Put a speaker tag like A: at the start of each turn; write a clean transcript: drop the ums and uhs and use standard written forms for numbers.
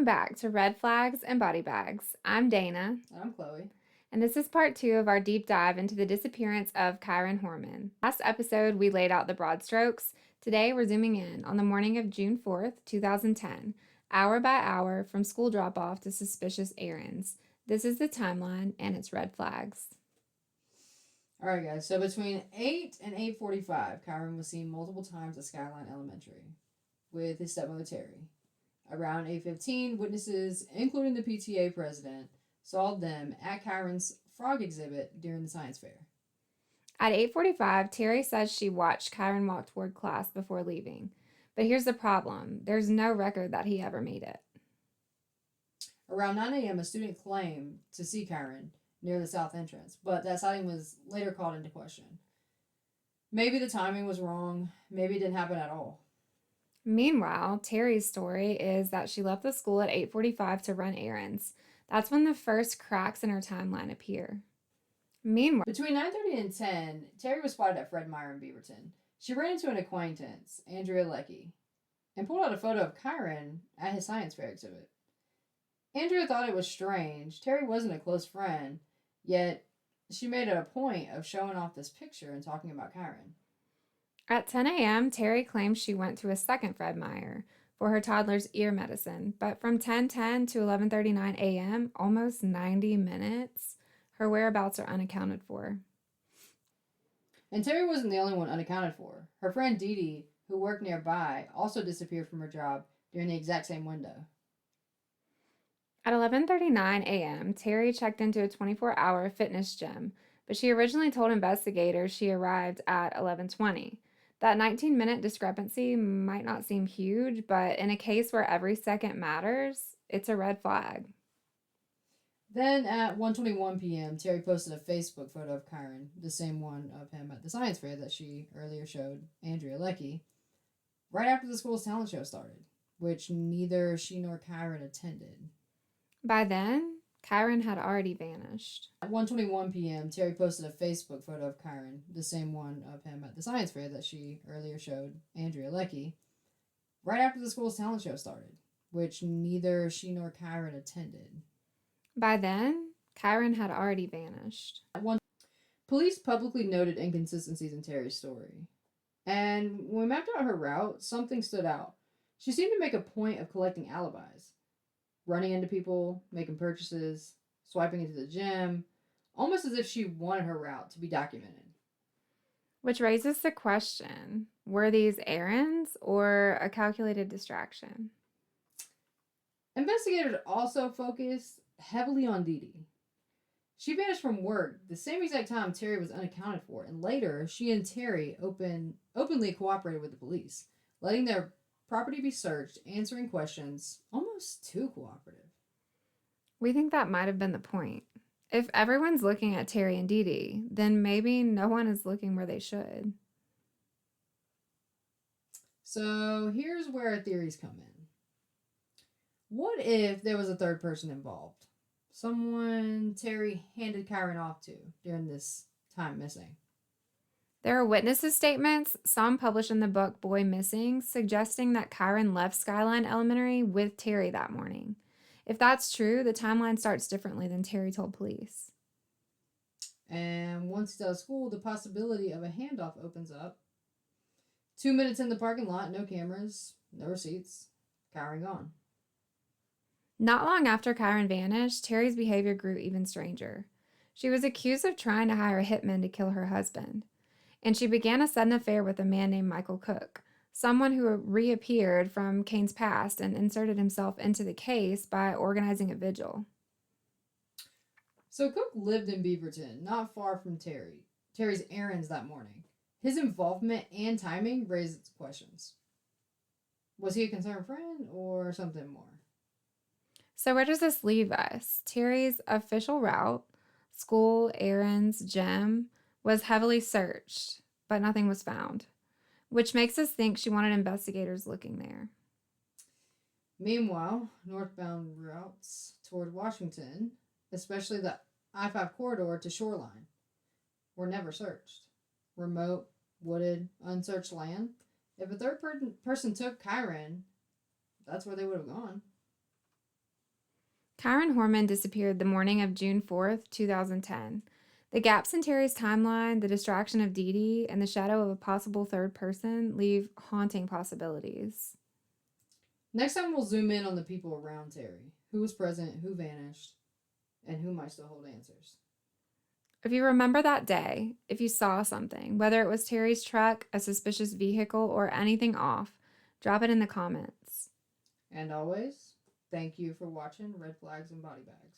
A: back to Red Flags and Body Bags. I'm Dana,
B: I'm Chloe.
A: and this is part 2 of our deep dive into the disappearance of Kyron Horman. Last episode, we laid out the broad strokes. Today, we're zooming in on the morning of June 4th, 2010, hour by hour from school drop off to suspicious errands. This is the timeline, and it's red flags.
B: All right, guys. So between 8 and 8:45, Kyron was seen multiple times at Skyline Elementary with his stepmother Terri. Around 8:15, witnesses, including the PTA president, saw them at Kyron's frog exhibit during the science fair.
A: At 8:45, Terri says she watched Kyron walk toward class before leaving. But here's the problem. There's no record that he ever made it.
B: Around 9 a.m., a student claimed to see Kyron near the south entrance, but that sighting was later called into question. Maybe the timing was wrong. Maybe it didn't happen at all.
A: Meanwhile, Terri's story is that she left the school at 8:45 to run errands. That's when the first cracks in her timeline appear. Meanwhile,
B: Between 9:30 and 10, Terri was spotted at Fred Meyer in Beaverton. She ran into an acquaintance, Andrea Leckie, and pulled out a photo of Kyron at his science fair exhibit. Andrea thought it was strange. Terri wasn't a close friend, yet she made it a point of showing off this picture and talking about Kyron.
A: at 10 a.m., Terri claims she went to a second Fred Meyer for her toddler's ear medicine, but from 10:10 to 11:39 a.m., almost 90 minutes, her whereabouts are unaccounted for.
B: And Terri wasn't the only one unaccounted for. Her friend Dee Dee, who worked nearby, also disappeared from her job during the exact same window.
A: At 11:39 a.m., Terri checked into a 24-hour fitness gym, but she originally told investigators she arrived at 11:20. That 19-minute discrepancy might not seem huge, but in a case where every second matters, it's a red flag.
B: Then at 1:21 p.m., Terri posted a Facebook photo of Kyron, the same one of him at the science fair that she earlier showed Andrea Leckie, right after the school's talent show started, which neither she nor Kyron attended.
A: By then, Kyron had already vanished.
B: At 1:21 p.m., Terri posted a Facebook photo of Kyron, the same one of him at the science fair that she earlier showed Andrea Leckie, right after the school's talent show started, which neither she nor Kyron attended.
A: By then, Kyron had already vanished.
B: Police publicly noted inconsistencies in Terri's story. And when we mapped out her route, something stood out. She seemed to make a point of collecting alibis, running into people, making purchases, swiping into the gym, almost as if she wanted her route to be documented.
A: Which raises the question, were these errands or a calculated distraction?
B: Investigators also focused heavily on Dee Dee. She vanished from work the same exact time Terri was unaccounted for, and later she and Terri openly cooperated with the police, letting their property be searched, answering questions, almost too cooperative.
A: We think that might have been the point. If everyone's looking at Terri and Dee Dee, then maybe no one is looking where they should.
B: So here's where theories come in. What if there was a third person involved? Someone Terri handed Kyron off to during this time missing.
A: There are witnesses' statements, some published in the book Boy Missing, suggesting that Kyron left Skyline Elementary with Terri that morning. If that's true, the timeline starts differently than Terri told police.
B: And once he's out of school, the possibility of a handoff opens up. 2 minutes in the parking lot, no cameras, no receipts, Kyron gone.
A: Not long after Kyron vanished, Terri's behavior grew even stranger. She was accused of trying to hire a hitman to kill her husband, and she began a sudden affair with a man named Michael Cook, someone who reappeared from Kane's past and inserted himself into the case by organizing a vigil.
B: So Cook lived in Beaverton, not far from Terri's errands that morning. His involvement and timing raised questions. Was he a concerned friend or something more?
A: So where does this leave us? Terri's official route, school, errands, gym, was heavily searched, but nothing was found, which makes us think she wanted investigators looking there.
B: Meanwhile, northbound routes toward Washington, especially the I-5 corridor to Shoreline, were never searched. Remote, wooded, unsearched land. If a third person took Kyron, that's where they would have gone.
A: Kyron Horman disappeared the morning of June 4th, 2010. The gaps in Terry's timeline, the distraction of Dee Dee, and the shadow of a possible third person leave haunting possibilities.
B: Next time we'll zoom in on the people around Terri. Who was present, who vanished, and who might still hold answers.
A: If you remember that day, if you saw something, whether it was Terry's truck, a suspicious vehicle, or anything off, drop it in the comments.
B: And always, thank you for watching Red Flags and Body Bags.